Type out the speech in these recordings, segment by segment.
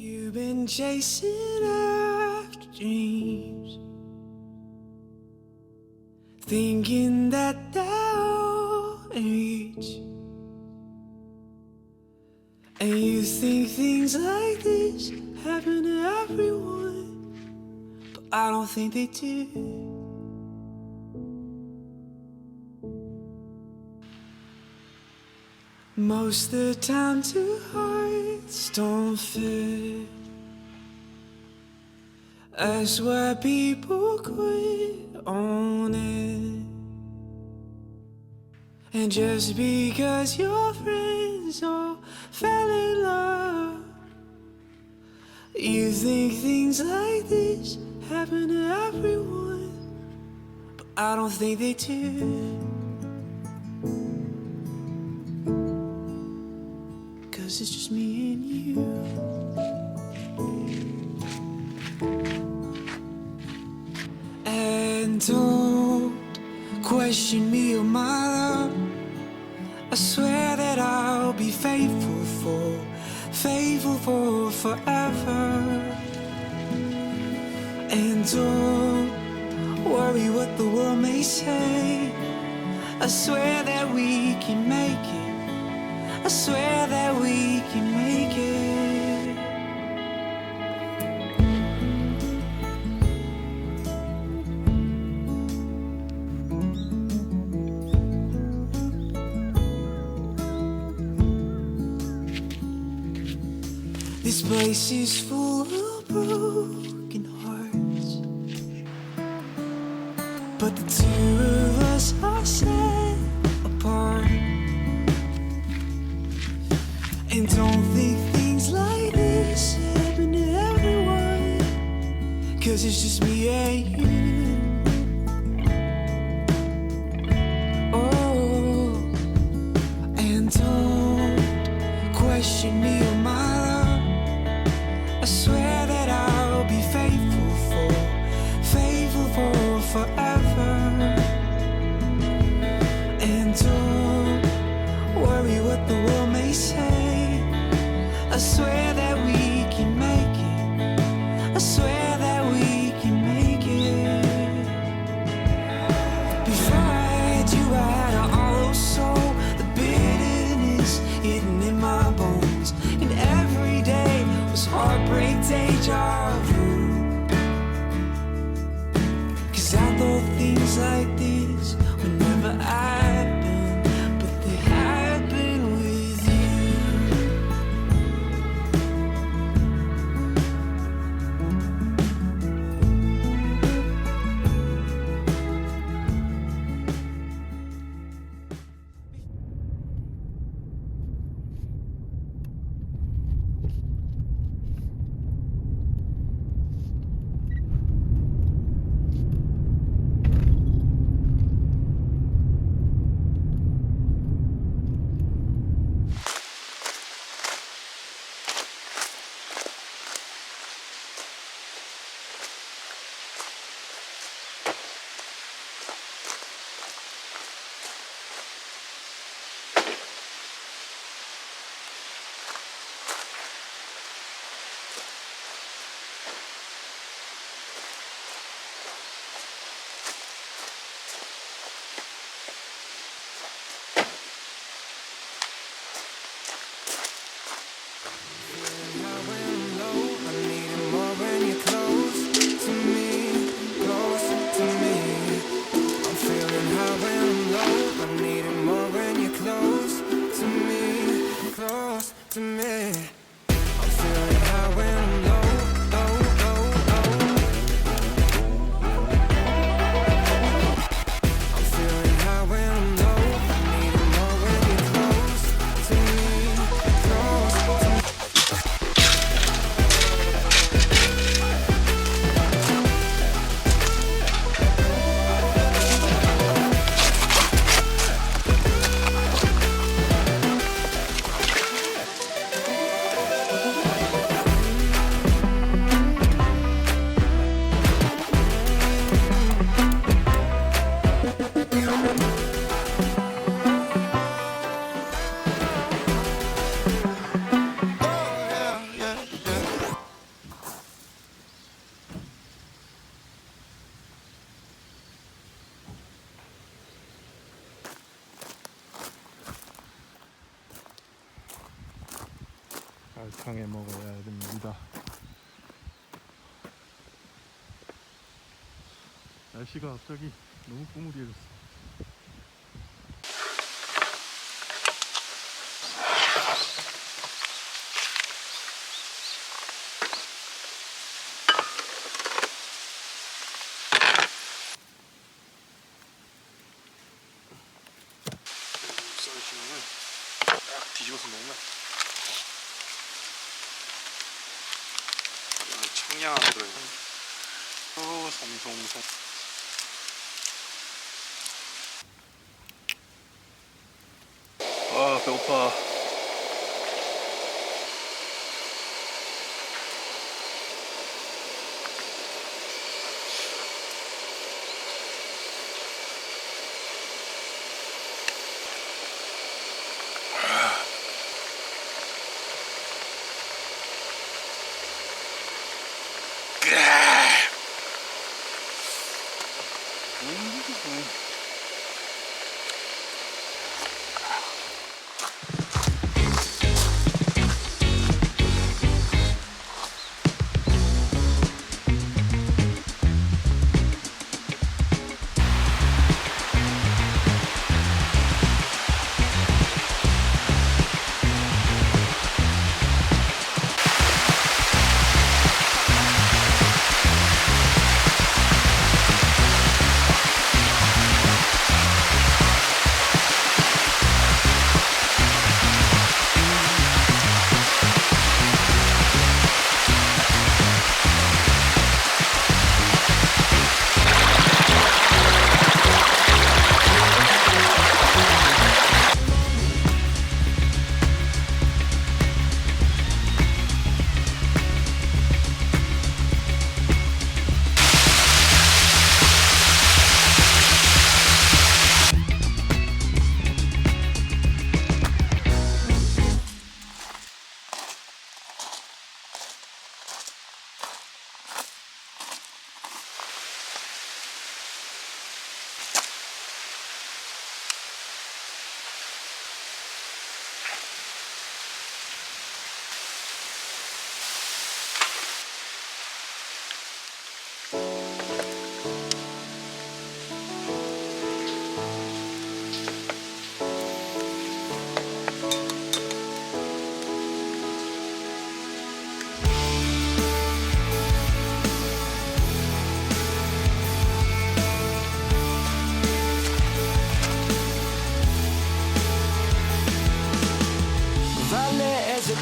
You've been chasing after dreams, thinking that they'll reach. And you think things like this happen to everyone, but I don't think they do. Most of the time two hearts don't fit. That's why people quit on it. And just because your friends all fell in love, you think things like this happen to everyone, but I don't think they do. 'Cause it's just me and you. And don't question me or my love. I swear that I'll be faithful for forever. And don't worry what the world may say. I swear that we can make it. I swear that we can make it. This place is full of broken hearts, but the two of us are set apart. And don't think things like this happen to everyone, 'cause it's just me and you. Oh, and don't question me or my love. I swear that I'll be faithful for forever. And don't worry what the world may say. I swear that we can make it. I swear that we can make it. Before I had you, I had a hollow soul, the bitterness hidden in my bones. And every day was heartbreak, deja vu. 'Cause I thought things like this would never happen, but they happen with you. 건강하게 먹어야 됩니다. 날씨가 갑자기 너무 꾸무리해졌어. 썰으시면은 딱 뒤집어서 먹으면 청량 들어요. 송송송. 아, 배고파.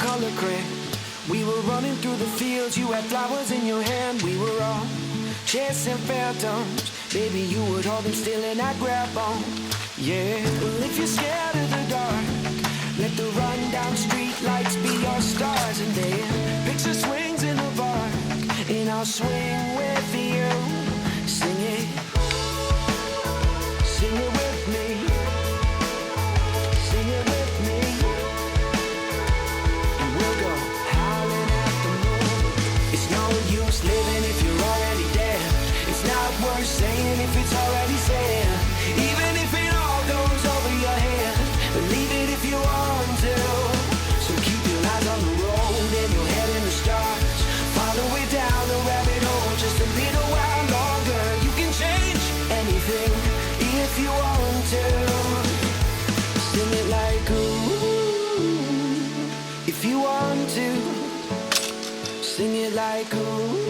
Color gray. We were running through the fields, you had flowers in your hand. We were all chasing phantoms. Baby, you would hold them still and I'd grab on. Yeah, well, if you're scared of the dark, let the rundown street lights be your stars. And then picture swings in the park, and I'll swing with you. Sing it with me. Sing it with me. Living if you're already dead. It's not worth saying if it's already said. Even if it all goes over your head, believe it if you want to. So keep your eyes on the road and your head in the stars. Follow it down the rabbit hole just a little while longer. You can change anything if you want to. Sing it like ooh, if you want to. Sing it like ooh.